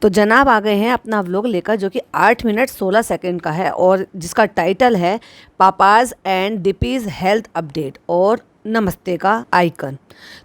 तो जनाब आ गए हैं अपना व्लॉग लेकर, जो कि 8 मिनट 16 सेकंड का है और जिसका टाइटल है पापाज एंड डिपीज हेल्थ अपडेट और नमस्ते का आइकन।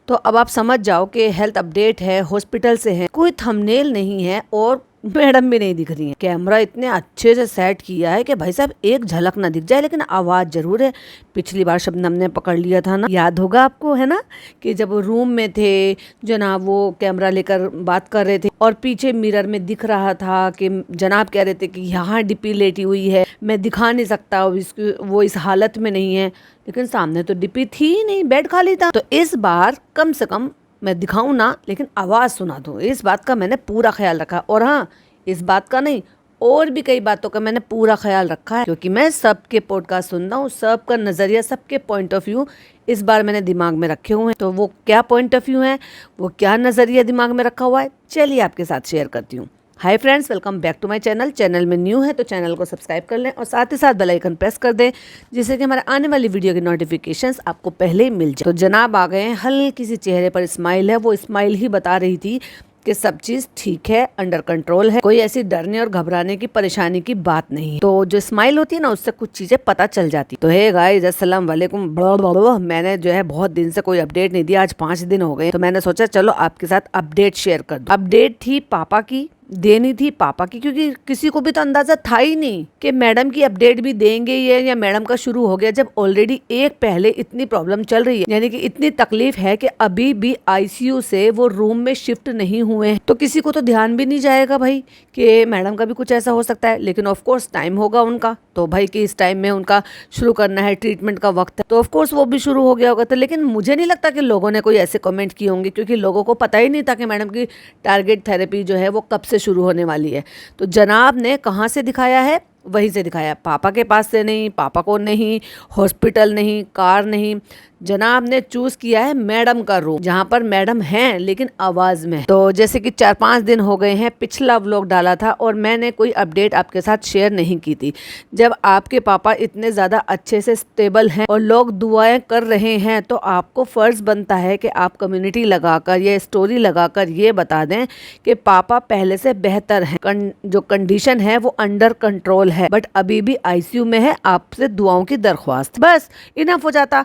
तो अब आप समझ जाओ कि हेल्थ अपडेट है, हॉस्पिटल से है, कोई थंबनेल नहीं है और मैडम भी नहीं दिख रही है। कैमरा इतने अच्छे से सेट किया है कि भाई साहब एक झलक ना दिख जाए, लेकिन आवाज़ जरूर है। पिछली बार शबनम ने पकड़ लिया था ना, याद होगा आपको, है ना, कि जब वो रूम में थे जनाब, वो कैमरा लेकर बात कर रहे थे और पीछे मिरर में दिख रहा था कि जनाब कह रहे थे कि यहाँ डिपी लेटी हुई है, मैं दिखा नहीं सकता, वो इस हालत में नहीं है। लेकिन सामने तो डिपी थी ही नहीं, बेड खाली था। तो इस बार कम से कम मैं दिखाऊं ना, लेकिन आवाज़ सुना दूं, इस बात का मैंने पूरा ख्याल रखा। और हाँ, इस बात का नहीं, और भी कई बातों का मैंने पूरा ख्याल रखा है, क्योंकि मैं सबके पॉडकास्ट सुनता हूँ, सबका नज़रिया, सबके पॉइंट ऑफ व्यू इस बार मैंने दिमाग में रखे हुए हैं। तो वो क्या पॉइंट ऑफ व्यू है, वो क्या नज़रिया दिमाग में रखा हुआ है, चलिए आपके साथ शेयर करती हूँ। Hi friends, welcome back to my channel. Channel में न्यू है तो चैनल को सब्सक्राइब कर लें और साथ ही साथ बेल आइकन प्रेस कर दें, जिससे कि हमारे आने वाली वीडियो की नोटिफिकेशंस आपको पहले ही मिल जाए। तो जनाब आ गए हैं, हल्की सी चेहरे पर स्माइल है, वो स्माइल ही बता रही थी कि सब चीज़ ठीक है, अंडर कंट्रोल है, कोई ऐसी डरने और घबराने की परेशानी की बात नहीं है। तो जो स्माइल होती है ना, उससे कुछ चीज़ें पता चल जाती। तो हे गाइस, अस्सलाम वालेकुम। मैंने जो है बहुत दिन से कोई अपडेट नहीं दिया, आज 5 दिन हो गए, तो मैंने सोचा चलो आपके साथ अपडेट शेयर कर दूं। अपडेट थी पापा की, देनी थी पापा की, क्योंकि किसी को भी तो अंदाजा था ही नहीं कि मैडम की अपडेट भी देंगे ये, या मैडम का शुरू हो गया, जब ऑलरेडी एक पहले इतनी प्रॉब्लम चल रही है, यानी कि इतनी तकलीफ है कि अभी भी आईसीयू से वो रूम में शिफ्ट नहीं हुए हैं। तो किसी को तो ध्यान भी नहीं जाएगा भाई कि मैडम का भी कुछ ऐसा हो सकता है। लेकिन ऑफ कोर्स टाइम होगा उनका, तो भाई कि इस टाइम में उनका शुरू करना है, ट्रीटमेंट का वक्त है, तो ऑफ कोर्स वो भी शुरू हो गया होगा। तो लेकिन मुझे नहीं लगता कि लोगों ने कोई ऐसे कमेंट किए होंगे, क्योंकि लोगों को पता ही नहीं था कि मैडम की टारगेट थेरेपी जो है वो कब से शुरू होने वाली है। तो जनाब ने कहाँ से दिखाया है, वहीं से दिखाया, पापा के पास से नहीं, पापा को नहीं, हॉस्पिटल नहीं, कार नहीं, जनाब ने चूज किया है मैडम का रूम, जहाँ पर मैडम हैं लेकिन आवाज में। तो जैसे कि 4-5 दिन हो गए हैं, पिछला व्लॉग डाला था और मैंने कोई अपडेट आपके साथ शेयर नहीं की थी। जब आपके पापा इतने ज्यादा अच्छे से स्टेबल हैं और लोग दुआएं कर रहे हैं, तो आपको फर्ज बनता है कि आप कम्युनिटी लगाकर या स्टोरी लगाकर ये बता दें कि पापा पहले से बेहतर हैं, जो कंडीशन है वो अंडर कंट्रोल है, बट अभी भी आईसीयू में है, आपसे दुआओं की दरख्वास्त। बस इनफ हो जाता।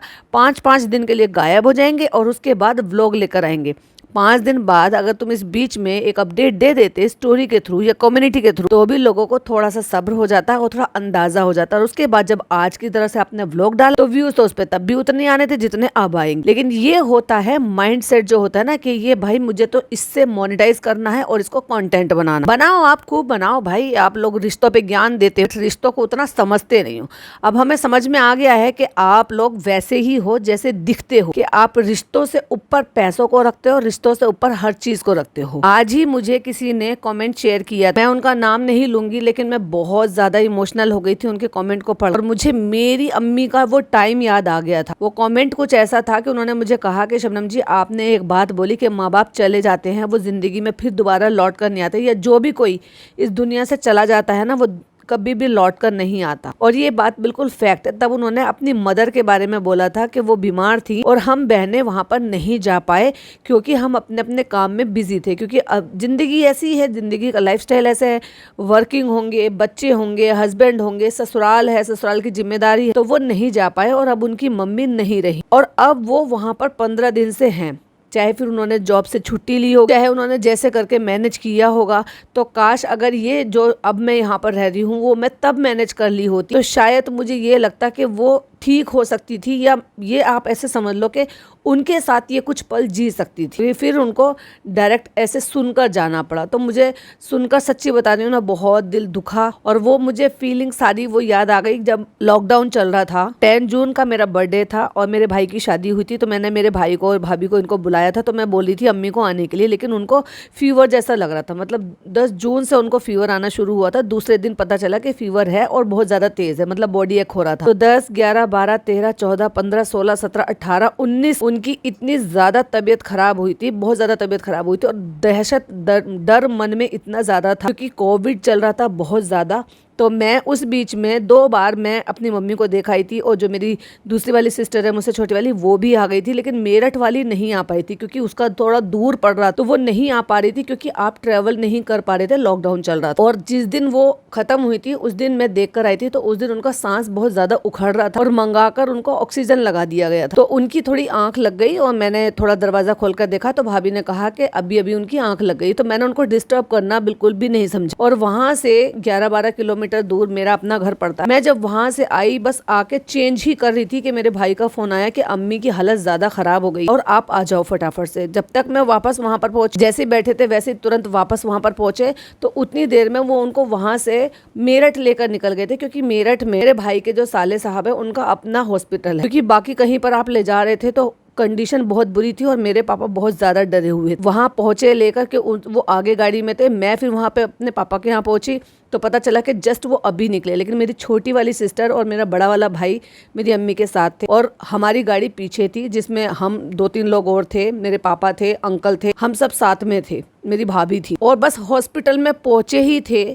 5 दिन के लिए गायब हो जाएंगे और उसके बाद व्लॉग लेकर आएंगे। 5 दिन बाद अगर तुम इस बीच में एक अपडेट दे देते स्टोरी के थ्रू या कम्युनिटी के थ्रू, तो भी लोगों को थोड़ा सा सब्र हो जाता और थोड़ा अंदाजा हो जाता। और उसके बाद जब आज की तरह से आपने व्लॉग डाला, तो व्यूज तो उस पर तब भी उतने आने थे जितने अब आएंगे। लेकिन ये होता है माइंडसेट जो होता है ना, कि ये भाई मुझे तो इससे मोनेटाइज करना है और इसको कंटेंट बनाना। बनाओ, आप खूब बनाओ भाई। आप लोग रिश्तों पे ज्ञान देते हो, रिश्तों को उतना समझते नहीं हो। अब हमें समझ में आ गया है कि आप लोग वैसे ही हो जैसे दिखते हो, कि आप रिश्तों से ऊपर पैसों को रखते हो, रिश्तों से ऊपर हर चीज को रखते हो। आज ही मुझे किसी ने कमेंट शेयर किया, मैं उनका नाम नहीं लूंगी, लेकिन मैं बहुत ज्यादा इमोशनल हो गई थी उनके कमेंट को पढ़, और मुझे मेरी अम्मी का वो टाइम याद आ गया था। वो कमेंट कुछ ऐसा था कि उन्होंने मुझे कहा कि शबनम जी, आपने एक बात बोली कि माँ बाप चले जाते हैं, वो जिंदगी में फिर दोबारा लौट कर नहीं आते, या जो भी कोई इस दुनिया से चला जाता है ना, वो कभी भी लौट कर नहीं आता। और ये बात बिल्कुल फैक्ट है। तब उन्होंने अपनी मदर के बारे में बोला था कि वो बीमार थी और हम बहनें वहां पर नहीं जा पाए, क्योंकि हम अपने अपने काम में बिजी थे। क्योंकि अब जिंदगी ऐसी है, जिंदगी का लाइफस्टाइल ऐसा है, वर्किंग होंगे, बच्चे होंगे, हस्बैंड होंगे, ससुराल है, ससुराल की जिम्मेदारी है, तो वो नहीं जा पाए। और अब उनकी मम्मी नहीं रही और अब वो वहां पर 15 दिन से हैं। चाहे फिर उन्होंने जॉब से छुट्टी ली हो, चाहे उन्होंने जैसे करके मैनेज किया होगा, तो काश अगर ये जो अब मैं यहाँ पर रह रही हूँ वो मैं तब मैनेज कर ली होती, तो शायद मुझे ये लगता कि वो ठीक हो सकती थी, या ये आप ऐसे समझ लो कि उनके साथ ये कुछ पल जी सकती थी। फिर उनको डायरेक्ट ऐसे सुनकर जाना पड़ा। तो मुझे सुनकर सच्ची बता रही हूँ ना, बहुत दिल दुखा। और वो मुझे फीलिंग सारी वो याद आ गई जब लॉकडाउन चल रहा था। 10 जून का मेरा बर्थडे था और मेरे भाई की शादी हुई थी, तो मैंने मेरे भाई को और भाभी को इनको बुलाया था। तो मैं बोली थी अम्मी को आने के लिए, लेकिन उनको फीवर जैसा लग रहा था। मतलब 10 जून से उनको फीवर आना शुरू हुआ था, दूसरे दिन पता चला कि फीवर है और बहुत ज्यादा तेज है, मतलब बॉडी एक हो रहा था। तो 10, 11, 12, 13, 14, 15, 16, 17, 18, 19 उनकी इतनी ज्यादा तबीयत खराब हुई थी, बहुत ज्यादा तबीयत खराब हुई थी। और दहशत, डर मन में इतना ज्यादा था, क्योंकि कोविड चल रहा था बहुत ज्यादा। तो मैं उस बीच में 2 बार मैं अपनी मम्मी को देख आई थी, और जो मेरी दूसरी वाली सिस्टर है मुझसे छोटी वाली, वो भी आ गई थी, लेकिन मेरठ वाली नहीं आ पाई थी क्योंकि उसका थोड़ा दूर पड़ रहा, तो वो नहीं आ पा रही थी क्योंकि आप ट्रेवल नहीं कर पा रहे थे, लॉकडाउन चल रहा था। और जिस दिन वो खत्म हुई थी उस दिन मैं देख कर आई थी, तो उस दिन उनका सांस बहुत ज्यादा उखड़ रहा था और मंगाकर उनको ऑक्सीजन लगा दिया गया था। तो उनकी थोड़ी आंख लग गई और मैंने थोड़ा दरवाजा खोलकर देखा तो भाभी ने कहा कि अभी अभी उनकी आंख लग गई। तो मैंने उनको डिस्टर्ब करना बिल्कुल भी नहीं समझा, और वहां से 11-12 किलोमीटर दूर मेरा अपना घर पड़ता है। मैं जब वहां से आई, बस आके चेंज ही कर रही थी कि मेरे भाई का फोन आया कि अम्मी की हालत ज्यादा खराब हो गई और आप आ जाओ फटाफट से। जब तक मैं वापस वहां पर पहुंच, जैसे बैठे थे वैसे तुरंत वापस वहां पर पहुंचे, तो उतनी देर में वो उनको वहां से मेरठ लेकर निकल गए थे, क्योंकि मेरठ में मेरे भाई के जो साले साहब है उनका अपना हॉस्पिटल है, क्योंकि बाकी कहीं पर आप ले जा रहे थे तो कंडीशन बहुत बुरी थी और मेरे पापा बहुत ज्यादा डरे हुए। वहां पहुंचे लेकर के वो आगे गाड़ी में थे, मैं फिर वहां पे अपने पापा के यहाँ पहुंची तो पता चला कि जस्ट वो अभी निकले, लेकिन मेरी छोटी वाली सिस्टर और मेरा बड़ा वाला भाई मेरी अम्मी के साथ थे, और हमारी गाड़ी पीछे थी जिसमें हम 2-3 लोग और थे, मेरे पापा थे, अंकल थे, हम सब साथ में थे, मेरी भाभी थी। और बस हॉस्पिटल में पहुंचे ही थे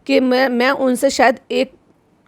कि मैं उनसे शायद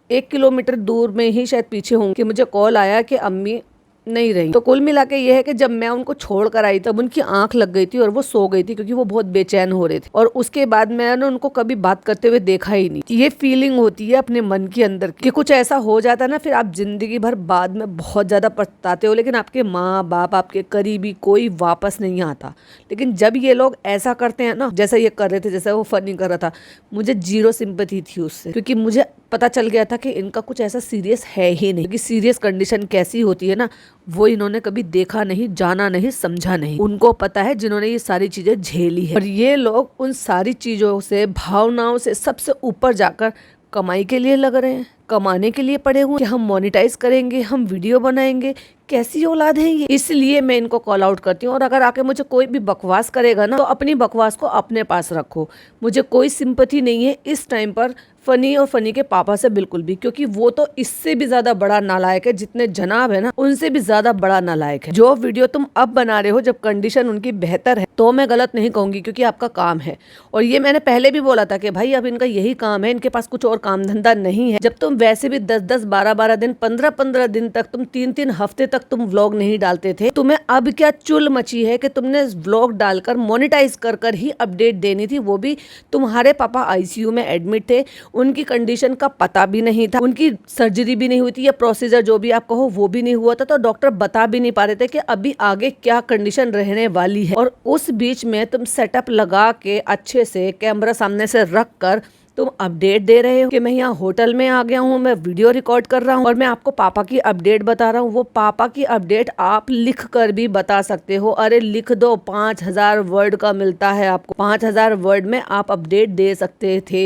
एक किलोमीटर दूर में ही शायद पीछे हूँ कि मुझे कॉल आया कि अम्मी नहीं रही। तो कुल मिला के ये है कि जब मैं उनको छोड़ कर आई तब उनकी आंख लग गई थी और वो सो गई थी क्योंकि वो बहुत बेचैन हो रहे थे, और उसके बाद मैंने उनको कभी बात करते हुए देखा ही नहीं। ये फीलिंग होती है अपने मन के अंदर कि कुछ ऐसा हो जाता है ना, फिर आप जिंदगी भर बाद में बहुत ज्यादा पछताते हो, लेकिन आपके माँ बाप, आपके करीबी कोई वापस नहीं आता। लेकिन जब ये लोग ऐसा करते हैं ना, जैसा ये कर रहे थे, जैसा वो फनी कर रहा था, मुझे 0 सिंपैथी थी उससे, क्योंकि मुझे पता चल गया था कि इनका कुछ ऐसा सीरियस है ही नहीं, क्योंकि सीरियस कंडीशन कैसी होती है ना, वो इन्होंने कभी देखा नहीं, जाना नहीं, समझा नहीं। उनको पता है जिन्होंने ये सारी चीजें झेली है, और ये लोग उन सारी चीजों से, भावनाओं से सबसे ऊपर जाकर कमाई के लिए लग रहे हैं, कमाने के लिए पड़े हुए कि हम मोनेटाइज करेंगे, हम वीडियो बनाएंगे। कैसी औलाद है ये? इसलिए मैं इनको कॉल आउट करती हूँ। और अगर आके मुझे कोई भी बकवास करेगा ना, तो अपनी बकवास को अपने पास रखो। मुझे कोई सिंपैथी नहीं है इस टाइम पर फनी और फनी के पापा से बिल्कुल भी, क्योंकि वो तो इससे भी ज्यादा बड़ा नालायक है। जितने जनाब है ना, उनसे भी ज्यादा बड़ा नालायक है। जो वीडियो तुम अब बना रहे हो जब कंडीशन उनकी बेहतर है, तो मैं गलत नहीं कहूंगी, क्योंकि आपका काम है। और ये मैंने पहले भी बोला था कि भाई अब इनका यही काम है, इनके पास कुछ और काम धंधा नहीं है। जब तुम वैसे भी 10-10, 12-12 दिन, 15-15 दिन तक, तुम 3-3 हफ्ते तक तुम व्लॉग नहीं डालते थे, तुम्हें अब क्या चुल मची है कि तुमने व्लॉग डालकर मोनेटाइज कर ही अपडेट देनी थी। वो भी तुम्हारे पापा आईसीयू में एडमिट थे, उनकी कंडीशन का पता भी नहीं था, उनकी सर्जरी भी नहीं हुई थी, या प्रोसीजर जो भी आप कहो वो भी नहीं हुआ था, तो डॉक्टर बता भी नहीं पा रहे थे कि अभी आगे क्या कंडीशन रहने वाली है। और उस बीच में तुम सेटअप लगा के अच्छे से कैमरा सामने से रख कर तुम अपडेट दे रहे हो कि मैं यहाँ होटल में आ गया हूँ, मैं वीडियो रिकॉर्ड कर रहा हूँ और मैं आपको पापा की अपडेट बता रहा हूँ। वो पापा की अपडेट आप लिख कर भी बता सकते हो। अरे लिख दो, 5000 वर्ड का मिलता है आपको, 5000 वर्ड में आप अपडेट दे सकते थे।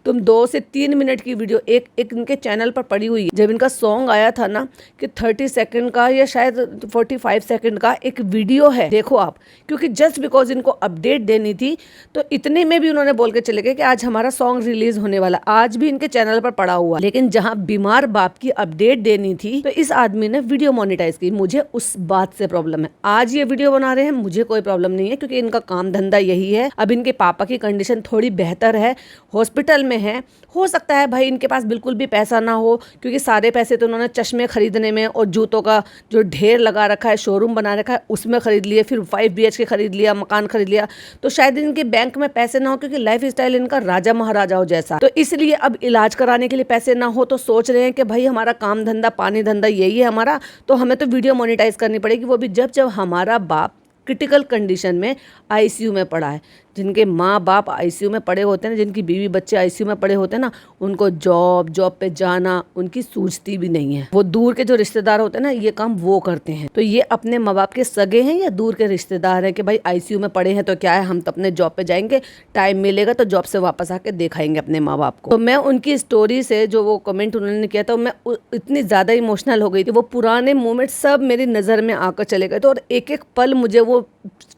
तुम 2 से 3 मिनट की वीडियो एक इनके चैनल पर पड़ी हुई है। जब इनका सॉन्ग आया था ना कि 30 सेकेंड का या शायद 45 सेकेंड का एक वीडियो है, देखो आप, क्योंकि जस्ट बिकॉज इनको अपडेट देनी थी, तो इतने में भी उन्होंने बोल के चले गए कि आज हमारा सॉन्ग रिलीज होने वाला। आज भी इनके चैनल पर पड़ा हुआ, लेकिन जहां बीमार बाप की अपडेट देनी थी, तो इस आदमी ने वीडियो मोनेटाइज की। मुझे उस बात से प्रॉब्लम है। आज ये वीडियो बना रहे हैं, मुझे कोई प्रॉब्लम नहीं है, क्योंकि इनका काम धंधा यही है। अब इनके पापा की कंडीशन थोड़ी बेहतर है, हॉस्पिटल में है। हो सकता है भाई इनके पास बिल्कुल भी पैसा ना हो, क्योंकि सारे पैसे तो उन्होंने चश्मे खरीदने में और जूतों का जो ढेर लगा रखा है, शोरूम बना रखा है, उसमें खरीद लिए, फिर 5 BHK खरीद लिया, मकान खरीद लिया। तो शायद इनके बैंक में पैसे ना हो, क्योंकि लाइफ स्टाइल इनका राजा महाराजाओं जैसा। तो इसलिए अब इलाज कराने के लिए पैसे ना हो, तो सोच रहे हैं कि भाई हमारा काम धंधा, पानी धंधा यही है हमारा, तो हमें तो वीडियो मोनेटाइज करनी पड़ेगी। वो भी जब हमारा बाप क्रिटिकल कंडीशन में आईसीयू में पड़ा है। जिनके माँ बाप आईसीयू में पड़े होते हैं, जिनकी बीवी बच्चे आईसीयू में पड़े होते हैं ना, उनको जॉब पे जाना उनकी सूझती भी नहीं है। वो दूर के जो रिश्तेदार होते हैं ना, ये काम वो करते हैं। तो ये अपने माँ बाप के सगे हैं या दूर के रिश्तेदार हैं कि भाई आईसीयू में पड़े हैं तो क्या है, हम तो अपने जॉब पे जाएंगे, टाइम मिलेगा तो जॉब से वापस आके दिखाएंगे अपने माँ बाप को। तो मैं उनकी स्टोरी से, जो वो कमेंट उन्होंने किया था, मैं इतनी ज्यादा इमोशनल हो गई थी। वो पुराने मोमेंट सब मेरी नजर में आकर चले गए थे, और एक एक पल मुझे वो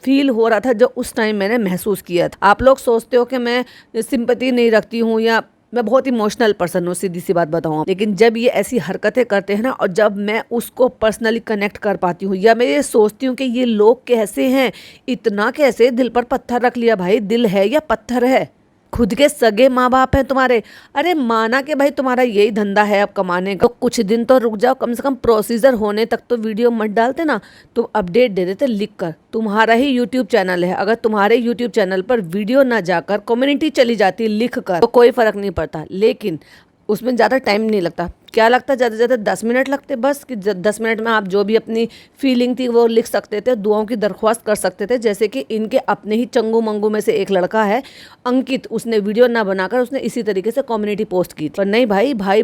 फील हो रहा था जो उस टाइम मैंने महसूस किया था। आप लोग सोचते हो कि मैं सिंपैथी नहीं रखती हूँ या मैं बहुत इमोशनल पर्सन हूँ, सीधी सी बात बताऊँ, लेकिन जब ये ऐसी हरकतें करते हैं ना, और जब मैं उसको पर्सनली कनेक्ट कर पाती हूँ, या मैं ये सोचती हूँ कि ये लोग कैसे हैं, इतना कैसे दिल पर पत्थर रख लिया। भाई दिल है या पत्थर है? खुद के सगे माँ बाप हैं तुम्हारे। अरे माना कि भाई तुम्हारा यही धंधा है अब कमाने का, तो कुछ दिन तो रुक जाओ, कम से कम प्रोसीजर होने तक तो वीडियो मत डालते ना, तुम अपडेट दे देते लिख कर। तुम्हारा ही यूट्यूब चैनल है, अगर तुम्हारे यूट्यूब चैनल पर वीडियो ना जाकर कम्युनिटी चली जाती लिख कर तो कोई फर्क नहीं पड़ता, लेकिन उसमें ज़्यादा टाइम नहीं लगता। क्या लगता है? ज़्यादा से ज़्यादा 10 मिनट लगते बस, कि 10 मिनट में आप जो भी अपनी फीलिंग थी वो लिख सकते थे, दुआओं की दरख्वास्त कर सकते थे। जैसे कि इनके अपने ही चंगू मंगू में से एक लड़का है अंकित, उसने वीडियो ना बनाकर उसने इसी तरीके से कम्युनिटी पोस्ट की, पर नहीं भाई, भाई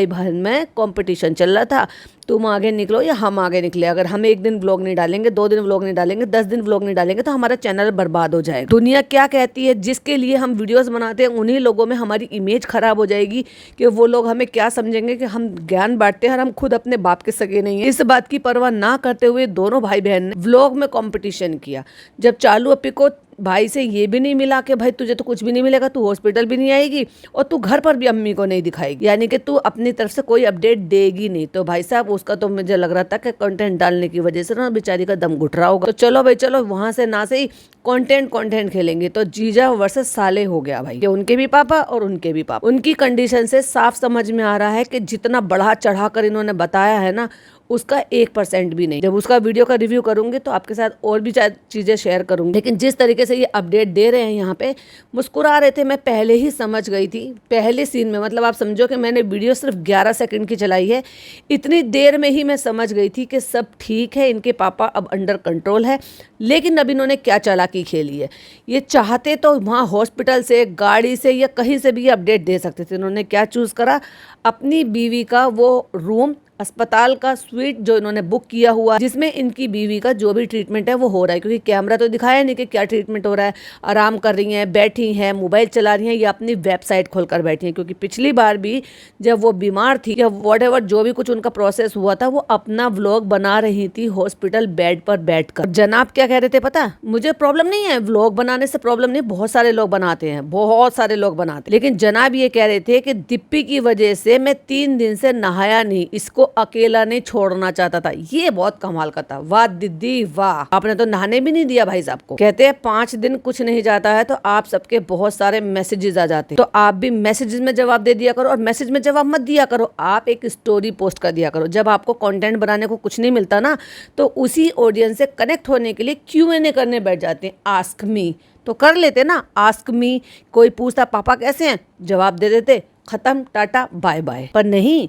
बहन में कंपटीशन चल रहा था, तुम आगे निकलो या हम आगे निकले। अगर हम एक दिन व्लॉग नहीं डालेंगे, 2 दिन व्लॉग नहीं डालेंगे, 10 दिन व्लॉग नहीं डालेंगे तो हमारा चैनल बर्बाद हो जाएगा। दुनिया क्या कहती है, जिसके लिए हम वीडियोस बनाते हैं उन्हीं लोगों में हमारी इमेज खराब हो जाएगी कि वो लोग हमें क्या समझेंगे कि हम ज्ञान बांटते हैं और हम खुद अपने बाप के सगे नहीं है। इस बात की परवाह ना करते हुए दोनों भाई बहन ने व्लॉग में कंपटीशन किया। जब चालू अपी को भाई से ये भी नहीं मिला कि भाई तुझे तो कुछ भी नहीं मिलेगा, तू हॉस्पिटल भी नहीं आएगी और तू घर पर भी अम्मी को नहीं दिखाएगी, यानी कि तू अपनी तरफ से कोई अपडेट देगी नहीं, तो भाई साहब उसका तो मुझे लग रहा था कि कंटेंट डालने की वजह से ना बेचारी का दम घुट रहा होगा। तो चलो भाई चलो, वहां से ना से ही कंटेंट खेलेंगे। तो जीजा वर्सेस साले हो गया भाई, कि उनके भी पापा और उनके भी पापा। उनकी कंडीशन से साफ समझ में आ रहा है कि जितना बढ़ा चढ़ा कर इन्होंने बताया है ना, उसका 1% भी नहीं। जब उसका वीडियो का रिव्यू करूंगी तो आपके साथ और भी चीजें शेयर करूंगी, लेकिन जिस तरीके से ये अपडेट दे रहे हैं यहाँ पे, मुस्कुरा रहे थे, मैं पहले ही समझ गई थी पहले सीन में। मतलब आप समझो कि मैंने वीडियो सिर्फ 11 सेकंड की चलाई है, इतनी देर में ही मैं समझ गई थी कि सब ठीक है, इनके पापा अब अंडर कंट्रोल है। लेकिन अब इन्होंने क्या चालाकी खेली है, ये चाहते तो वहाँ हॉस्पिटल से, गाड़ी से या कहीं से भी अपडेट दे सकते थे। इन्होंने क्या चूज करा, अपनी बीवी का वो रूम, अस्पताल का स्वीट जो इन्होंने बुक किया हुआ, जिसमें इनकी बीवी का जो भी ट्रीटमेंट है वो हो रहा है, क्योंकि कैमरा तो दिखाया नहीं कि क्या ट्रीटमेंट हो रहा है। आराम कर रही हैं, बैठी हैं, मोबाइल चला रही हैं या अपनी वेबसाइट खोलकर बैठी हैं, क्योंकि पिछली बार भी जब वो बीमार थी या व्हाटएवर जो भी कुछ उनका प्रोसेस हुआ था, वो अपना व्लॉग बना रही थी हॉस्पिटल बेड पर बैठकर। जनाब क्या कह रहे थे पता, मुझे प्रॉब्लम नहीं है, व्लॉग बनाने से प्रॉब्लम नहीं, बहुत सारे लोग बनाते हैं, बहुत सारे लोग बनाते हैं, लेकिन जनाब ये कह रहे थे कि दिप्पी की वजह से मैं 3 दिन से नहाया नहीं, इसको अकेला नहीं छोड़ना चाहता था। ये बहुत कमाल का था। वाह दीदी वाह, आपने तो नहाने भी नहीं दिया भाई साहब को। कहते हैं 5 दिन कुछ नहीं जाता है तो आप सबके बहुत सारे मैसेजेस आ जाते हैं, तो आप भी मैसेजेस में जवाब दे दिया करो, और मैसेज में जवाब मत दिया करो, आप एक स्टोरी पोस्ट कर दिया करो। जब आपको कंटेंट बनाने को कुछ नहीं मिलता ना, तो उसी ऑडियंस से कनेक्ट होने के लिए Q&A करने बैठ जाते हैं। आस्क मी तो कर लेते ना, आस्क मी। कोई पूछता पापा कैसे हैं, जवाब दे देते, खत्म, टाटा बाय बाय। पर नहीं,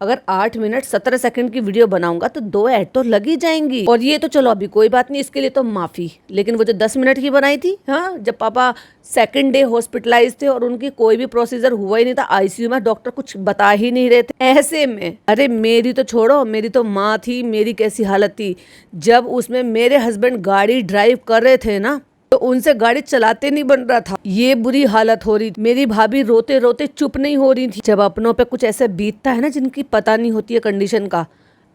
अगर 8 मिनट 17 सेकंड की वीडियो बनाऊंगा तो 2 ऐड तो लग ही जाएंगी। और ये तो चलो अभी कोई बात नहीं, इसके लिए तो माफी, लेकिन वो जो 10 मिनट की बनाई थी, हाँ, जब पापा सेकंड डे हॉस्पिटलाइज थे और उनकी कोई भी प्रोसीजर हुआ ही नहीं था, आईसीयू में डॉक्टर कुछ बता ही नहीं रहे थे, ऐसे में अरे मेरी तो छोड़ो, मेरी तो माँ थी, मेरी कैसी हालत थी जब उसमें मेरे हस्बैंड गाड़ी ड्राइव कर रहे थे ना, तो उनसे गाड़ी चलाते नहीं बन रहा था, ये बुरी हालत हो रही थी। मेरी भाभी रोते रोते चुप नहीं हो रही थी। जब अपनों पे कुछ ऐसे बीतता है ना जिनकी पता नहीं होती है कंडीशन का,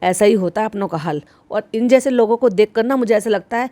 ऐसा ही होता है अपनों का हाल। और इन जैसे लोगों को देख कर ना मुझे ऐसा लगता है,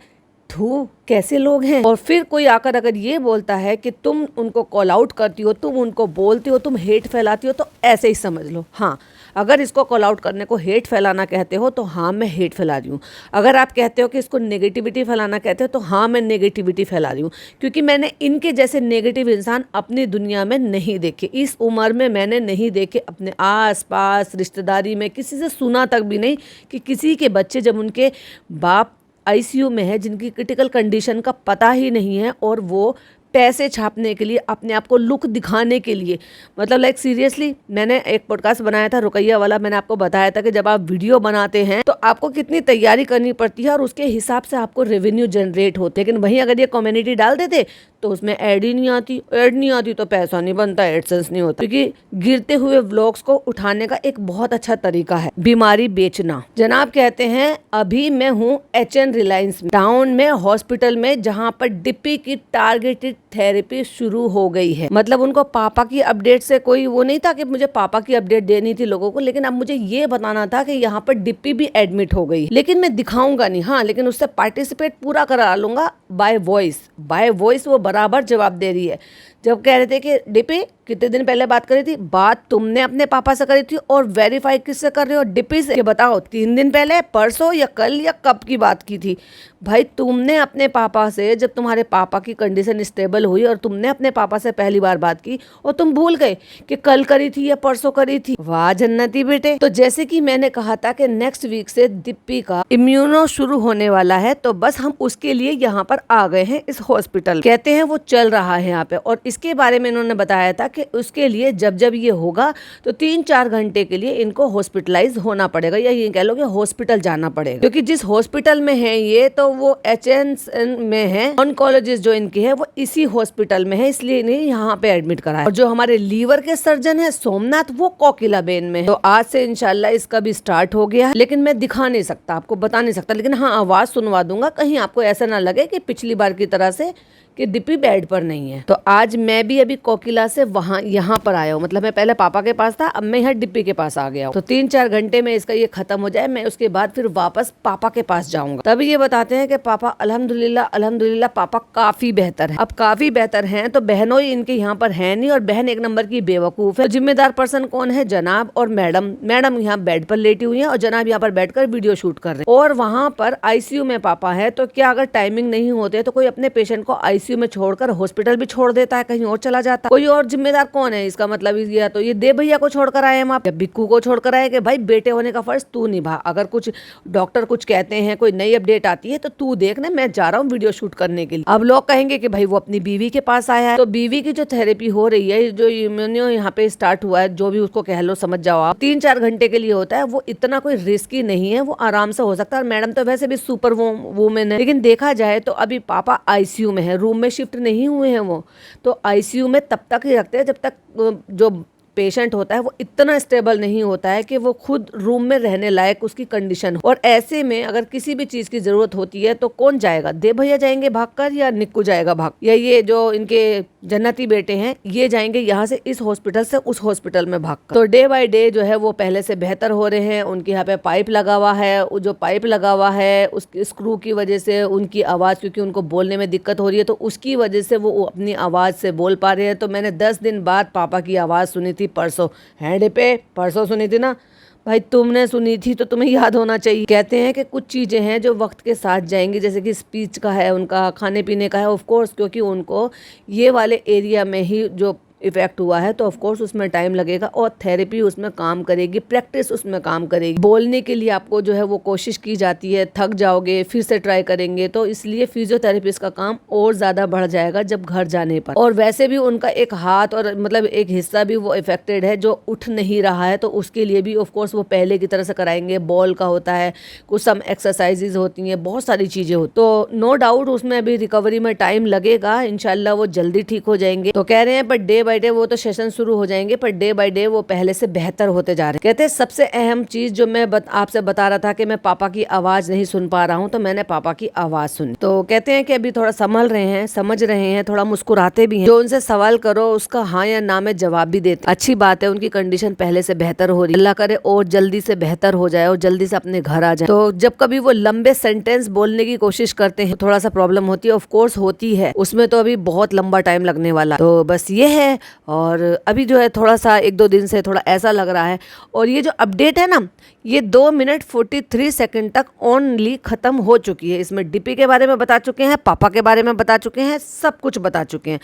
थू कैसे लोग हैं। और फिर कोई आकर अगर ये बोलता है कि तुम उनको कॉल आउट करती हो, तुम उनको बोलती हो, तुम हेट फैलाती हो, तो ऐसे ही समझ लो। हाँ, अगर इसको कॉल आउट करने को हेट फैलाना कहते हो तो हाँ मैं हेट फैला रही हूँ। अगर आप कहते हो कि इसको नेगेटिविटी फैलाना कहते हो तो हाँ मैं नेगेटिविटी फैला रही हूँ, क्योंकि मैंने इनके जैसे नेगेटिव इंसान अपनी दुनिया में नहीं देखे, इस उम्र में मैंने नहीं देखे, अपने आस पास रिश्तेदारी में किसी से सुना तक भी नहीं कि किसी के बच्चे जब उनके बाप आईसीयू में है, जिनकी क्रिटिकल कंडीशन का पता ही नहीं है, और वो पैसे छापने के लिए, अपने आप को लुक दिखाने के लिए, मतलब लाइक सीरियसली, मैंने एक पॉडकास्ट बनाया था रुकैया वाला, मैंने आपको बताया था कि जब आप वीडियो बनाते हैं तो आपको कितनी तैयारी करनी पड़ती है और उसके हिसाब से आपको रेवेन्यू जनरेट होते हैं। लेकिन वहीं अगर ये कम्युनिटी डाल देते तो उसमें ऐड ही नहीं आती, ऐड नहीं आती तो पैसा नहीं बनता, एडसेंस नहीं होता, क्योंकि गिरते हुए व्लॉग्स को उठाने का एक बहुत अच्छा तरीका है बीमारी बेचना। जनाब कहते हैं अभी मैं हूँ HN रिलायंस टाउन में, हॉस्पिटल में, जहाँ पर डिप्पी की टारगेटेड थेरेपी शुरू हो गई है। मतलब उनको पापा की अपडेट से कोई वो नहीं था कि मुझे पापा की अपडेट देनी थी लोगों को, लेकिन अब मुझे ये बताना था कि यहाँ पर डिप्पी भी एडमिट हो गई, लेकिन मैं दिखाऊंगा नहीं, हाँ, लेकिन उससे पार्टिसिपेट पूरा करा लूंगा बाय वॉइस। बाय वॉइस वो बराबर जवाब दे रही है। जब कह रहे थे कि डीपी कितने दिन पहले बात करी थी, बात तुमने अपने पापा से करी थी और वेरीफाई किससे कर रहे हो, डीपी से। बताओ 3 दिन पहले, परसों या कल या कब की बात की थी भाई? तुमने अपने पापा से, जब तुम्हारे पापा की कंडीशन स्टेबल हुई और तुमने अपने पापा से पहली बार बात की और तुम भूल गए कि कल करी थी या परसों करी थी। वाह जन्नती बेटे। तो जैसे कि मैंने कहा था कि नेक्स्ट वीक से दीप्ति का इम्यूनो शुरू होने वाला है, तो बस हम उसके लिए यहाँ पर आ गए हैं इस हॉस्पिटल। कहते हैं वो चल रहा है यहाँ पे, और इसके बारे में इन्होंने बताया था कि उसके लिए जब जब ये होगा तो 3-4 घंटे के लिए इनको हॉस्पिटलाइज होना पड़ेगा, या ये कह लो कि हॉस्पिटल जाना पड़ेगा, क्योंकि जिस हॉस्पिटल में है ये, तो वो HNC में है। ऑन्कोलॉजिस्ट जो इनके है वो इसी हॉस्पिटल में है, इसलिए इन्हें यहाँ पे एडमिट करा है। और जो हमारे लीवर के सर्जन है सोमनाथ, वो कोकिलाबेन में है। तो आज से इंशाल्लाह इसका भी स्टार्ट हो गया है, लेकिन मैं दिखा नहीं सकता, आपको बता नहीं सकता, लेकिन हाँ आवाज सुनवा दूंगा, कहीं आपको ऐसा ना लगे कि पिछली बार की तरह से कि दीपी बेड पर नहीं है। तो आज मैं भी अभी कोकिला से वहां यहाँ पर आया हूँ, मतलब मैं पहले पापा के पास था, अब मैं यहाँ डिप्पी के पास आ गया हूँ। तो 3-4 घंटे में इसका ये खत्म हो जाए, मैं उसके बाद फिर वापस पापा के पास जाऊंगा। तभी ये बताते हैं कि पापा अल्हम्दुलिल्लाह अल्हम्दुलिल्लाह पापा काफी बेहतर है। अब काफी बेहतर हैं तो बहनों ही इनके यहाँ पर है नहीं, और बहन एक नंबर की बेवकूफ है। तो जिम्मेदार पर्सन कौन है? जनाब और मैडम। मैडम यहाँ बेड पर लेटी हुई है और जनाब यहाँ पर बैठकर वीडियो शूट कर रहे हैं। और वहाँ पर ICU में पापा है, तो क्या अगर टाइमिंग नहीं होते तो कोई अपने पेशेंट को ICU में छोड़कर हॉस्पिटल भी छोड़ देता है, कहीं और चला जाता है? कोई और जिम्मेदार कौन है? इसका मतलब या तो ये दे भैया को छोड़कर आए हम, आप बिक्कू को छोड़कर आए कि भाई बेटे होने का फर्ज तू निभा, अगर कुछ डॉक्टर कुछ कहते हैं, कोई नई अपडेट आती है तो तू देखना, मैं जा रहा हूँ वीडियो शूट करने के लिए। अब लोग कहेंगे कि भाई वो अपनी बीवी के पास आया है, तो बीवी की जो थेरेपी हो रही है, जो इम्यूनो यहाँ पे स्टार्ट हुआ है, जो भी उसको कह लो, समझ जाओ आप, 3-4 घंटे के लिए होता है। वो इतना कोई रिस्की नहीं है, वो आराम से हो सकता है। मैडम तो वैसे भी सुपर वुमेन है, लेकिन देखा जाए तो अभी पापा ICU में है, रूम में शिफ्ट नहीं हुए हैं वो, तो ICU में तब तक ही रखते हैं जब तक जो पेशेंट होता है वो इतना स्टेबल नहीं होता है कि वो खुद रूम में रहने लायक उसकी कंडीशन हो। और ऐसे में अगर किसी भी चीज की जरूरत होती है तो कौन जाएगा? दे भैया जाएंगे भागकर, या निक्कू जाएगा भाग, या ये जो इनके जन्नती बेटे हैं ये जाएंगे यहाँ से इस हॉस्पिटल से उस हॉस्पिटल में भागकर। तो डे बाय डे जो है वो पहले से बेहतर हो रहे हैं। उनके यहाँ पे पाइप लगा हुआ है, जो पाइप लगा हुआ है उस स्क्रू की वजह से उनकी आवाज, क्योंकि उनको बोलने में दिक्कत हो रही है, तो उसकी वजह से वो अपनी आवाज से बोल पा रहे हैं। तो मैंने 10 दिन बाद पापा की आवाज सुनी थी परसों। है डिपे, परसों सुनी थी ना भाई? तुमने सुनी थी तो तुम्हें याद होना चाहिए। कहते हैं कि कुछ चीजें हैं जो वक्त के साथ जाएंगी, जैसे कि स्पीच का है, उनका खाने पीने का है, ऑफ कोर्स, क्योंकि उनको ये वाले एरिया में ही जो इफेक्ट हुआ है, तो ऑफ कोर्स उसमें टाइम लगेगा, और थेरेपी उसमें काम करेगी, प्रैक्टिस उसमें काम करेगी। बोलने के लिए आपको जो है वो कोशिश की जाती है, थक जाओगे फिर से ट्राई करेंगे, तो इसलिए फिजियोथेरेपिस्ट का काम और ज्यादा बढ़ जाएगा जब घर जाने पर। और वैसे भी उनका एक हाथ और मतलब एक हिस्सा भी वो इफेक्टेड है जो उठ नहीं रहा है, तो उसके लिए भी ऑफ कोर्स वो पहले की तरह से कराएंगे। बॉल का होता है, कुछ सम एक्सरसाइजेज होती हैं, बहुत सारी चीजें होती, तो नो डाउट उसमें अभी रिकवरी में टाइम लगेगा। इंशाल्लाह वो जल्दी ठीक हो जाएंगे। तो कह रहे हैं पर डे बाय डे वो तो सेशन शुरू हो जाएंगे, पर डे बाय डे वो पहले से बेहतर होते जा रहे हैं। कहते हैं सबसे अहम चीज जो मैं आपसे बता रहा था कि मैं पापा की आवाज नहीं सुन पा रहा हूँ, तो मैंने पापा की आवाज सुनी। तो कहते हैं कि अभी थोड़ा संभल रहे हैं, समझ रहे हैं, थोड़ा मुस्कुराते भी हैं। जो उनसे सवाल करो उसका हाँ या ना में जवाब भी देते। अच्छी बात है, उनकी कंडीशन पहले से बेहतर हो रही है। अल्लाह करे और जल्दी से बेहतर हो जाए और जल्दी से अपने घर आ जाए। तो जब कभी वो लंबे सेंटेंस बोलने की कोशिश करते हैं थोड़ा सा प्रॉब्लम होती है, ऑफ कोर्स होती है, उसमें तो अभी बहुत लंबा टाइम लगने वाला। तो बस ये है, और अभी जो है थोड़ा सा 1-2 दिन से थोड़ा ऐसा लग रहा है। और ये जो अपडेट है ना, ये 2 मिनट 43 सेकंड तक ओनली खत्म हो चुकी है। इसमें डीपी के बारे में बता चुके हैं, पापा के बारे में बता चुके हैं, सब कुछ बता चुके हैं।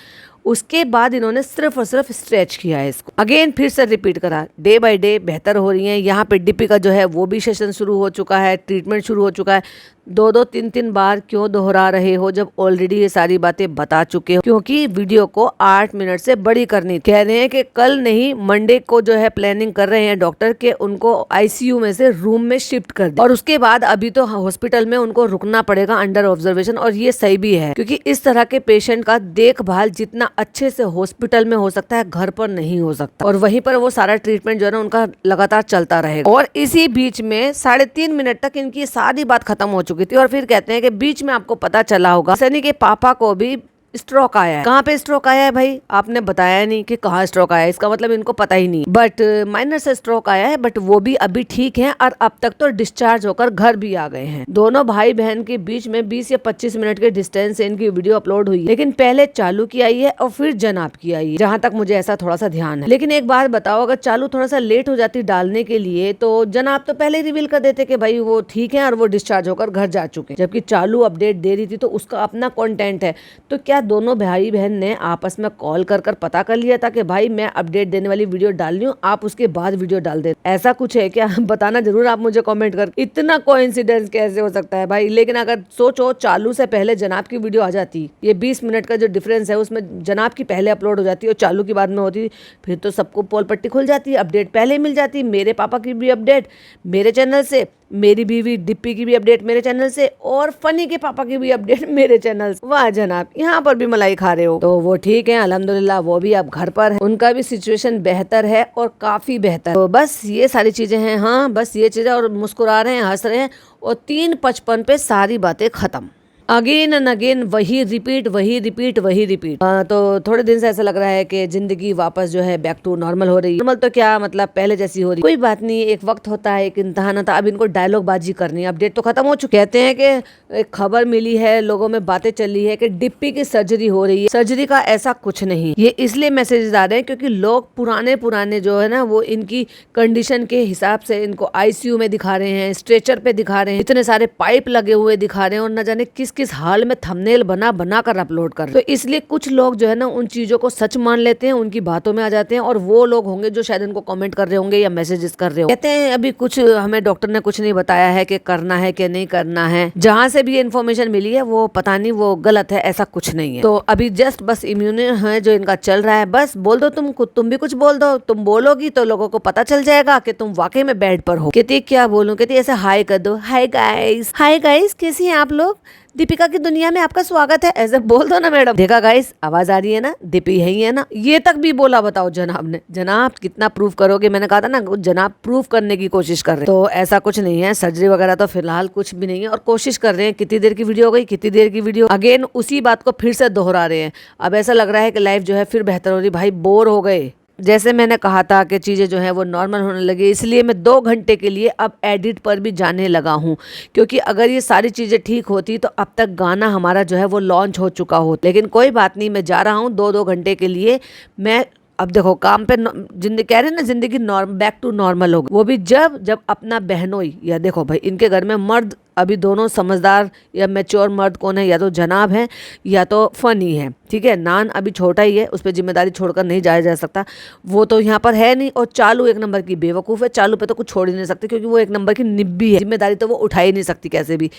उसके बाद इन्होंने सिर्फ और सिर्फ स्ट्रेच किया है इसको, अगेन फिर से रिपीट करा। डे बाय डे बेहतर हो रही हैं। यहाँ पे डीपी का जो है वो भी सेशन शुरू हो चुका है, ट्रीटमेंट शुरू हो चुका है। 2-2, 3-3 बार क्यों दोहरा रहे हो जब ऑलरेडी ये सारी बातें बता चुके हो? क्योंकि वीडियो को 8 मिनट से बड़ी करनी। कह रहे हैं कि कल नहीं मंडे को जो है प्लानिंग कर रहे हैं डॉक्टर के उनको ICU में से रूम में शिफ्ट कर दे, और उसके बाद अभी तो हॉस्पिटल में उनको रुकना पड़ेगा अंडर ऑब्जर्वेशन। और ये सही भी है, क्योंकि इस तरह के पेशेंट का देखभाल जितना अच्छे से हॉस्पिटल में हो सकता है घर पर नहीं हो सकता, और वहीं पर वो सारा ट्रीटमेंट जो है ना उनका लगातार चलता रहेगा। और इसी बीच में 3.5 मिनट तक इनकी सारी बात खत्म हो चुकी थी, और फिर कहते हैं कि बीच में आपको पता चला होगा सनी के पापा को भी स्ट्रोक आया है। कहाँ पे स्ट्रोक आया है भाई, आपने बताया नहीं कि कहाँ स्ट्रोक आया है, इसका मतलब इनको पता ही नहीं। बट माइनर से स्ट्रोक आया है, बट वो भी अभी ठीक है और अब तक तो डिस्चार्ज होकर घर भी आ गए हैं। दोनों भाई बहन के बीच में 20 या 25 मिनट के डिस्टेंस से इनकी वीडियो अपलोड हुई है, लेकिन पहले चालू की आई है और फिर जनाब की आई है, जहाँ तक मुझे ऐसा थोड़ा सा ध्यान है। लेकिन एक बात बताओ, अगर चालू थोड़ा सा लेट हो जाती डालने के लिए तो जनाब तो पहले रिवील कर देते कि भाई वो ठीक है और वो डिस्चार्ज होकर घर जा चुके हैं, जबकि चालू अपडेट दे रही थी तो उसका अपना कंटेंट है। तो क्या दोनों भाई बहन ने आपस में कॉल कर पता कर लिया था कि भाई मैं अपडेट देने वाली वीडियो डाल रही हूँ, आप उसके बाद वीडियो डाल दे, ऐसा कुछ है क्या? बताना जरूर आप मुझे कमेंट कर, इतना कोइंसिडेंस कैसे हो सकता है भाई। लेकिन अगर सोचो चालू से पहले जनाब की वीडियो आ जाती, ये 20 मिनट का जो डिफरेंस है उसमें जनाब की पहले अपलोड हो जाती है और चालू की बाद में होती, फिर तो सबको पोल पट्टी खुल जाती, अपडेट पहले मिल जाती। मेरे पापा की भी अपडेट मेरे चैनल से, मेरी बीवी डिप्पी की भी अपडेट मेरे चैनल से, और फनी के पापा की भी अपडेट मेरे चैनल से। वाह जनाब, यहाँ पर भी मलाई खा रहे हो। तो वो ठीक है, अल्हम्दुलिल्लाह, वो भी अब घर पर है, उनका भी सिचुएशन बेहतर है और काफी बेहतर। तो बस ये सारी चीजें हैं, हाँ बस ये चीजें, और मुस्कुरा रहे हैं, हंस रहे हैं, और 3:55 पे सारी बातें खत्म। अगेन एंड अगेन वही रिपीट, वही रिपीट, वही रिपीट। तो थोड़े दिन से ऐसा लग रहा है कि जिंदगी वापस जो है बैक टू नॉर्मल हो रही है। नॉर्मल तो क्या मतलब, पहले जैसी हो रही, कोई बात नहीं, एक वक्त होता है, एक इम्तिहान होता है। अब इनको डायलॉग बाजी करनी है, अपडेट तो खत्म हो चुकी। कहते हैं कि एक खबर मिली है, लोगों में बातें चली है कि डिप्पी की सर्जरी हो रही है। सर्जरी का ऐसा कुछ नहीं, ये इसलिए मैसेज आ रहे हैं क्योंकि लोग पुराने जो है ना, वो इनकी कंडीशन के हिसाब से इनको आईसीयू में दिखा रहे हैं, स्ट्रेचर पे दिखा रहे हैं, इतने सारे पाइप लगे हुए दिखा रहे हैं, और न जाने किस हाल में थंबनेल बना कर अपलोड कर। तो इसलिए कुछ लोग जो है ना उन चीजों को सच मान लेते हैं, उनकी बातों में आ जाते हैं, और वो लोग होंगे जो शायद इनको कमेंट कर रहे होंगे या मैसेजेस कर रहे होंगे, कहते हैं अभी कुछ हमें डॉक्टर ने कुछ नहीं बताया है कि करना है कि नहीं करना है। जहां से भी इन्फॉर्मेशन मिली है वो पता नहीं, वो गलत है, ऐसा कुछ नहीं है। तो अभी जस्ट बस इम्यून है जो इनका चल रहा है, बस बोल दो तुम भी कुछ बोल दो, तुम बोलोगी तो लोगों को पता चल जाएगा कि तुम वाकई में बेड पर हो। कहती क्या बोलूं, कहती ऐसे हाय कर दो, हाय गाइस कैसी हैं आप लोग, दीपिका की दुनिया में आपका स्वागत है, ऐसे बोल दो ना मैडम। देखा गाइस, आवाज आ रही है ना, दीपी है ही है ना, ये तक भी बोला। बताओ जनाब ने, जनाब कितना प्रूफ करोगे, मैंने कहा था ना जनाब प्रूफ करने की कोशिश कर रहे हैं। तो ऐसा कुछ नहीं है, सर्जरी वगैरह तो फिलहाल कुछ भी नहीं है, और कोशिश कर रहे हैं। कितनी देर की वीडियो हो गई, कितनी देर की वीडियो, अगेन उसी बात को फिर से दोहरा रहे हैं। अब ऐसा लग रहा है कि लाइफ जो है फिर बेहतर हो रही। भाई बोर हो गए, जैसे मैंने कहा था कि चीज़ें जो है वो नॉर्मल होने लगी, इसलिए मैं 2 घंटे के लिए अब एडिट पर भी जाने लगा हूँ, क्योंकि अगर ये सारी चीज़ें ठीक होती तो अब तक गाना हमारा जो है वो लॉन्च हो चुका होता। लेकिन कोई बात नहीं, मैं जा रहा हूँ 2-2 घंटे के लिए। मैं अब देखो काम पे जिंदगी कह रहे हैं ना, जिंदगी बैक टू नॉर्मल होगी, वो भी जब अपना बहनोई, या देखो भाई इनके घर में मर्द अभी दोनों समझदार या मैच्योर मर्द कौन है, या तो जनाब है या तो फनी है, ठीक है। नान अभी छोटा ही है, उस पर जिम्मेदारी छोड़कर नहीं जाया जा सकता, वो तो यहाँ पर है नहीं। और चालू 1 नंबर की बेवकूफ़ है, चालू पे तो कुछ छोड़ ही नहीं सकते क्योंकि वो 1 नंबर की निब्बी है, जिम्मेदारी तो वो उठा ही नहीं सकती कैसे भी।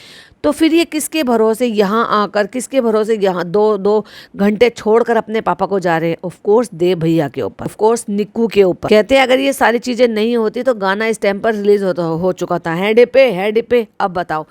तो फिर ये किसके भरोसे यहाँ आकर, किसके भरोसे यहाँ 2-2 घंटे छोड़कर अपने पापा को जा रहे हैं। ऑफकोर्स देव भैया के ऊपर, ऑफकोर्स निक्कू के ऊपर। कहते हैं अगर ये सारी चीज़ें नहीं होती तो गाना इस टाइम पर रिलीज हो चुका था। है डिपे। अब बताओ,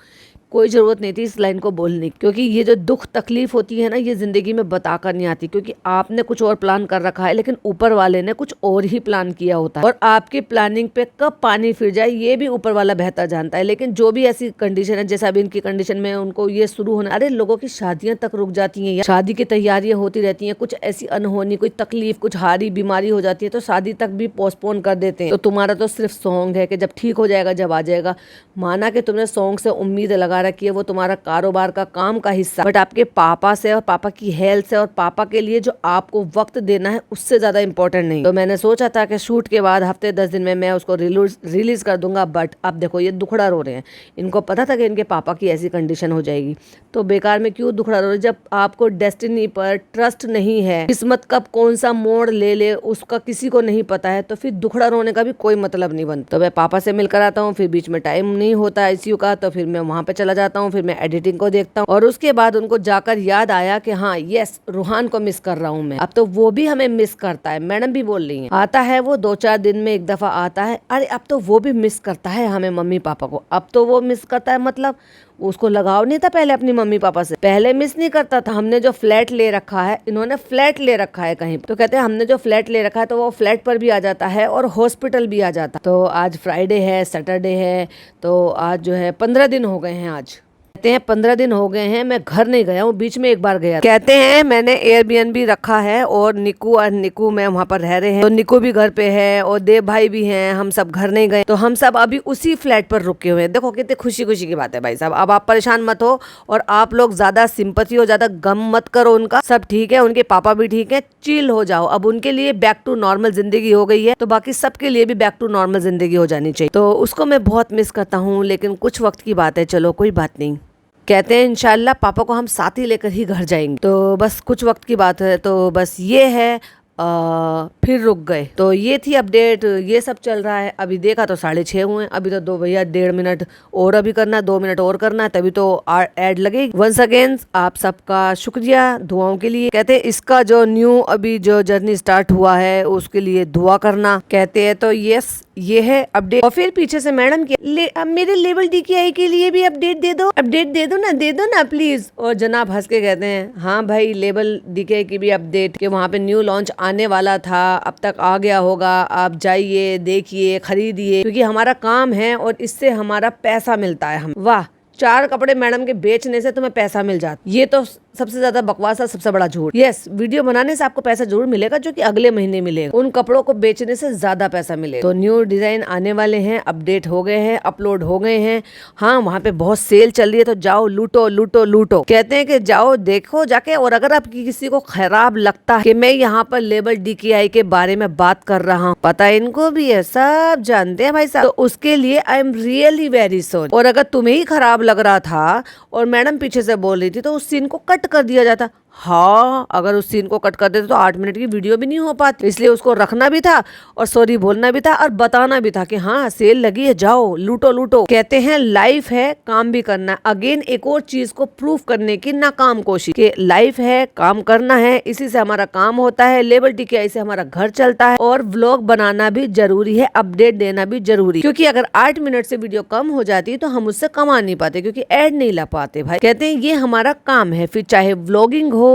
कोई ज़रूरत नहीं थी इस लाइन को बोलने की, क्योंकि ये जो दुख तकलीफ होती है ना, ये ज़िंदगी में बताकर नहीं आती, क्योंकि आपने कुछ और प्लान कर रखा है, लेकिन ऊपर वाले ने कुछ और ही प्लान किया होता है, और आपकी प्लानिंग पे कब पानी फिर जाए ये भी ऊपर वाला बेहतर जानता है। लेकिन जो भी ऐसी कंडीशन है, जैसा अभी इनकी कंडीशन में उनको ये शुरू होना, अरे लोगों की शादियां तक रुक जाती हैं, शादी की तैयारियां होती रहती हैं, कुछ ऐसी अनहोनी, कोई तकलीफ, कुछ हारी बीमारी हो जाती है तो शादी तक भी पोस्टपोन कर देते हैं। तो तुम्हारा तो सिर्फ सॉन्ग है कि जब ठीक हो जाएगा, जब आ जाएगा। माना कि तुमने सॉन्ग से उम्मीद लगा रखी है, वो तुम्हारा कारोबार का काम का हिस्सा, बट आपके पापा से और पापा की हेल्थ से और पापा के लिए जो आपको वक्त देना है उससे ज्यादा इंपॉर्टेंट नहीं। तो मैंने सोचा था कि शूट के बाद हफ्ते 10 दिन में मैं उसको रिलीज कर दूंगा, बट अब देखो ये दुखड़ा रो रहे हैं। इनको पता था कि इनके पापा की ऐसी कंडीशन हो जाएगी, तो बेकार में क्यों दुखड़ा रो रहे। जब आपको डेस्टिनी पर ट्रस्ट नहीं है, किस्मत कब कौन सा मोड़ ले ले उसका किसी को नहीं पता है, तो फिर दुखड़ा रोने का भी कोई मतलब नहीं बनता। तो मैं पापा से मिलकर आता हूँ, फिर बीच में टाइम नहीं होता आईसीयू का, तो फिर मैं वहां पे चला जाता हूँ, फिर मैं एडिटिंग को देखता हूँ, और उसके बाद उनको जाकर याद आया कि हाँ यस, रूहान को मिस कर रहा हूँ मैं। अब तो वो भी हमें मिस करता है, मैडम भी बोल रही है। आता है वो 2-4 दिन में एक दफा आता है, अरे अब तो वो भी मिस करता है हमें, मम्मी पापा को। अब तो वो मिस करता है, मतलब उसको लगाव नहीं था पहले अपनी मम्मी पापा से, पहले मिस नहीं करता था। हमने जो फ्लैट ले रखा है, इन्होंने फ्लैट ले रखा है कहीं, तो कहते हैं हमने जो फ्लैट ले रखा है तो वो फ्लैट पर भी आ जाता है और हॉस्पिटल भी आ जाता। तो आज फ्राइडे है, सैटरडे है, तो आज जो है 15 दिन हो गए हैं आज। कहते हैं 15 दिन हो गए हैं मैं घर नहीं गया हूँ, बीच में एक बार गया। कहते हैं मैंने एयरबीएनबी रखा है और निकू मैं वहाँ पर रह रहे हैं, तो निकू भी घर पे है और देव भाई भी हैं, हम सब घर नहीं गए, तो हम सब अभी उसी फ्लैट पर रुके हुए हैं। देखो कितनी खुशी खुशी की बात है भाई साहब। अब आप परेशान मत हो और आप लोग ज्यादा सिंपैथी हो, ज्यादा गम मत करो उनका, सब ठीक है, उनके पापा भी ठीक है, चिल हो जाओ। अब उनके लिए बैक टू नॉर्मल जिंदगी हो गई है, तो बाकी सबके लिए भी बैक टू नॉर्मल जिंदगी हो जानी चाहिए। तो उसको मैं बहुत मिस करता हूँ, लेकिन कुछ वक्त की बात है, चलो कोई बात नहीं। कहते हैं इंशाल्लाह पापा को हम साथ ही लेकर ही घर जाएंगे, तो बस कुछ वक्त की बात है। तो बस ये है, फिर रुक गए। तो ये थी अपडेट, ये सब चल रहा है। अभी देखा तो 6:30 हुए, अभी तो 2 भैया 1.5 मिनट और अभी करना है, 2 मिनट और करना है, तभी तो ऐड लगेगी। वंस अगेन आप सबका शुक्रिया दुआओं के लिए। कहते हैं इसका जो न्यू अभी जो जर्नी स्टार्ट हुआ है उसके लिए दुआ करना। कहते हैं तो यस ये है अपडेट। और फिर पीछे से मैडम की अब मेरे लेवल DKI के लिए भी अपडेट दे दो, अपडेट दे दो ना प्लीज। और जनाब हंस के कहते हैं हाँ भाई लेवल DKI की भी अपडेट, कि वहाँ पे न्यू लॉन्च आने वाला था, अब तक आ गया होगा, आप जाइए देखिए खरीदिए, क्योंकि हमारा काम है और इससे हमारा पैसा मिलता है। हम वाह, 4 कपड़े मैडम के बेचने से तुम्हें पैसा मिल जाता, ये तो सबसे ज्यादा बकवास है, सबसे बड़ा झूठ। यस, वीडियो बनाने से आपको पैसा जरूर मिलेगा, जो कि अगले महीने मिलेगा, उन कपड़ों को बेचने से ज्यादा पैसा मिलेगा। तो न्यू डिजाइन आने वाले हैं, अपडेट हो गए हैं, अपलोड हो गए हैं। हाँ, वहाँ पे बहुत सेल चल रही है, तो जाओ लूटो लूटो लूटो। कहते हैं कि जाओ देखो जाके, और अगर आप किसी को खराब लगता है कि मैं यहाँ पर लेवल DKI के बारे में बात कर रहा हूँ, पता है इनको भी है, सब जानते हैं भाई साहब, तो उसके लिए I am really very sorry. और अगर तुम्हें ही खराब लग रहा था और मैडम पीछे से बोल रही थी, तो उस सीन को कट कर दिया जाता। हाँ, अगर उस सीन को कट कर देते तो 8 मिनट की वीडियो भी नहीं हो पाती, इसलिए उसको रखना भी था और सॉरी बोलना भी था और बताना भी था कि हाँ सेल लगी है, जाओ लूटो लूटो। कहते हैं लाइफ है, काम भी करना है। अगेन एक और चीज को प्रूव करने की नाकाम कोशिश, कि लाइफ है, काम करना है, इसी से हमारा काम होता है, लेवल DKI से हमारा घर चलता है, और व्लॉग बनाना भी जरूरी है, अपडेट देना भी जरूरी, क्योंकि अगर 8 मिनट से वीडियो कम हो जाती तो हम उससे कमा नहीं पाते, क्योंकि ऐड नहीं ला पाते भाई। कहते हैं ये हमारा काम है, फिर चाहे व्लॉगिंग हो,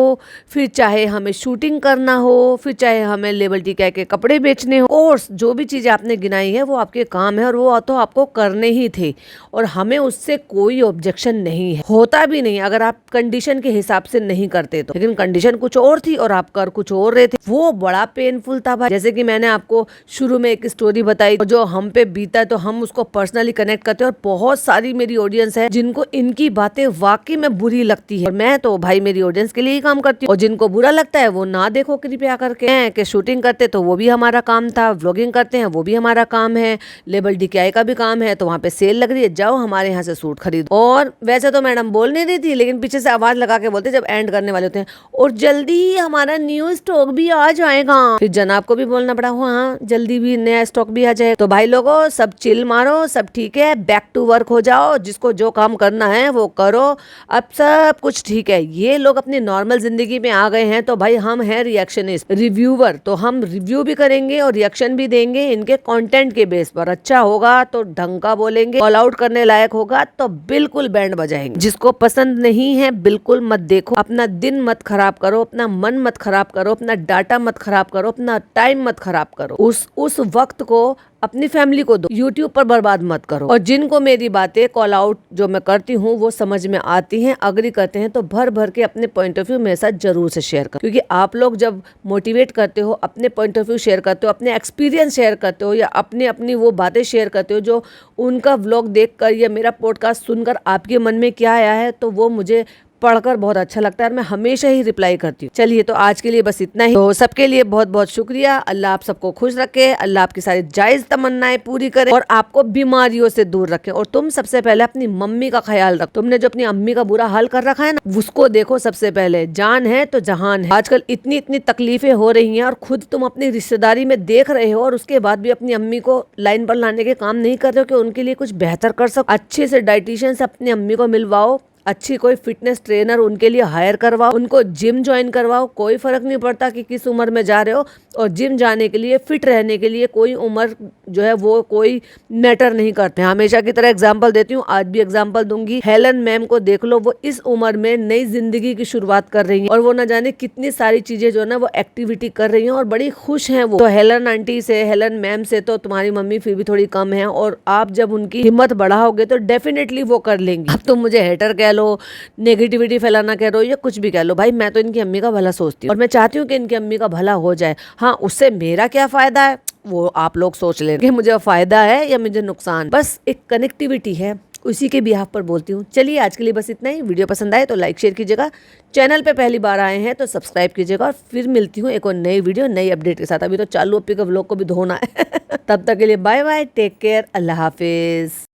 फिर चाहे हमें शूटिंग करना हो, फिर चाहे हमें लेवल DKI के कपड़े बेचने हो, और जो भी चीजें आपने गिनाई है वो आपके काम है, और वो तो आपको करने ही थे, और हमें उससे कोई ऑब्जेक्शन नहीं है, होता भी नहीं अगर आप कंडीशन के हिसाब से नहीं करते तो। लेकिन कंडीशन कुछ और थी और आप कर कुछ और रहे थे, वो बड़ा पेनफुल था भाई। जैसे कि मैंने आपको शुरू में एक स्टोरी बताई, जो हम पे बीता है तो हम उसको पर्सनली कनेक्ट करते हैं, और बहुत सारी मेरी ऑडियंस है जिनको इनकी बातें वाकई में बुरी लगती है, और मैं तो भाई मेरी ऑडियंस के लिए ही काम करती हूँ, और जिनको बुरा लगता है वो ना देखो कृपया करके। हैं कि शूटिंग करते तो वो भी हमारा काम था, व्लॉगिंग करते हैं वो भी हमारा काम है, लेवल DKI का भी काम है, तो वहाँ पे सेल लग रही है, जाओ हमारे यहाँ से सूट खरीदो। और वैसे तो मैडम बोल नहीं रही थी, लेकिन पीछे से आवाज लगा के बोलते जब एंड करने वाले होते हैं, और जल्दी ही हमारा न्यू स्टॉक भी आ जाएगा। फिर जनाब को भी बोलना पड़ा, हाँ जल्दी भी नया स्टॉक भी आ जाए। तो भाई लोगों सब चिल मारो, सब ठीक है, बैक टू वर्क हो जाओ, जिसको जो काम करना है वो करो, अब सब कुछ ठीक है। ये लोग अपनी नॉर्मल जिंदगी में आ गए हैं, तो भाई हम हैं रिएक्शनिस्ट, रिव्यूवर, तो हम रिव्यू भी करेंगे और रिएक्शन भी देंगे इनके कंटेंट के बेस पर। अच्छा होगा तो ढंग का बोलेंगे, कॉल आउट करने लायक होगा तो बिल्कुल बैंड बजाएंगे। जिसको पसंद नहीं है बिल्कुल मत देखो, अपना दिन मत खराब करो, अपना मन मत खराब करो, अपना डाटा मत खराब करो, अपना टाइम मत खराब करो, उस वक्त को अपनी फैमिली को दो, यूट्यूब पर बर्बाद मत करो। और जिनको मेरी बातें कॉल आउट जो मैं करती हूँ वो समझ में आती हैं, अग्री करते हैं, तो भर भर के अपने पॉइंट ऑफ व्यू मेरे साथ जरूर से शेयर करो, क्योंकि आप लोग जब मोटिवेट करते हो, अपने पॉइंट ऑफ व्यू शेयर करते हो, अपने एक्सपीरियंस शेयर करते हो, या अपनी वो बातें शेयर करते हो जो उनका व्लॉग देखकर या मेरा पॉडकास्ट सुनकर आपके मन में क्या आया है, तो वो मुझे पढ़कर बहुत अच्छा लगता है और मैं हमेशा ही रिप्लाई करती हूँ। चलिए तो आज के लिए बस इतना ही। तो सबके लिए बहुत बहुत शुक्रिया। अल्लाह आप सबको खुश रखे, अल्लाह आपकी सारी जायज तमन्नाएं पूरी करे और आपको बीमारियों से दूर रखे। और तुम सबसे पहले अपनी मम्मी का ख्याल रख। तुमने जो अपनी अम्मी का बुरा हाल कर रखा है ना, उसको देखो सबसे पहले। जान है तो जहान है। आजकल इतनी इतनी तकलीफें हो रही हैं और खुद तुम अपनी रिश्तेदारी में देख रहे हो और उसके बाद भी अपनी अम्मी को लाइन पर लाने के काम नहीं कर रहे हो कि उनके लिए कुछ बेहतर कर सको। अच्छे से डाइटिशियन से अपनी अम्मी को मिलवाओ, अच्छी कोई फिटनेस ट्रेनर उनके लिए हायर करवाओ, उनको जिम ज्वाइन करवाओ। कोई फर्क नहीं पड़ता कि किस उम्र में जा रहे हो, और जिम जाने के लिए, फिट रहने के लिए कोई उम्र जो है वो कोई मैटर नहीं करते। हमेशा की तरह एग्जांपल देती हूँ, आज भी एग्जांपल दूंगी। हेलन मैम को देख लो, वो इस उम्र में नई जिंदगी की शुरुआत कर रही हैं और वो न जाने कितनी सारी चीजें जो है ना वो एक्टिविटी कर रही हैं और बड़ी खुश हैं वो। तो हेलन आंटी से, हेलन मैम से तो तुम्हारी मम्मी फिर भी थोड़ी कम है, और आप जब उनकी हिम्मत बढ़ाओगे तो डेफिनेटली वो कर लेंगी। अब तुम मुझे हेटर कह लो, नेगेटिविटी फैलाना कह रहे हो या कुछ भी कह लो, भाई मैं तो इनकी अम्मी का भला सोचती हूँ और मैं चाहती हूँ कि इनकी अम्मी का भला हो जाए। हाँ, उससे मेरा क्या फ़ायदा है वो आप लोग सोच लें कि मुझे फ़ायदा है या मुझे नुकसान। बस एक कनेक्टिविटी है, उसी के बिहाफ पर बोलती हूँ। चलिए आज के लिए बस इतना ही। वीडियो पसंद आए तो लाइक शेयर कीजिएगा, चैनल पे पहली बार आए हैं तो सब्सक्राइब कीजिएगा और फिर मिलती हूँ एक और नई वीडियो नई अपडेट के साथ। अभी तो चालू अप्पी का व्लॉग को भी धोना है तब तक के लिए बाय बाय, टेक केयर, अल्लाह हाफिज़।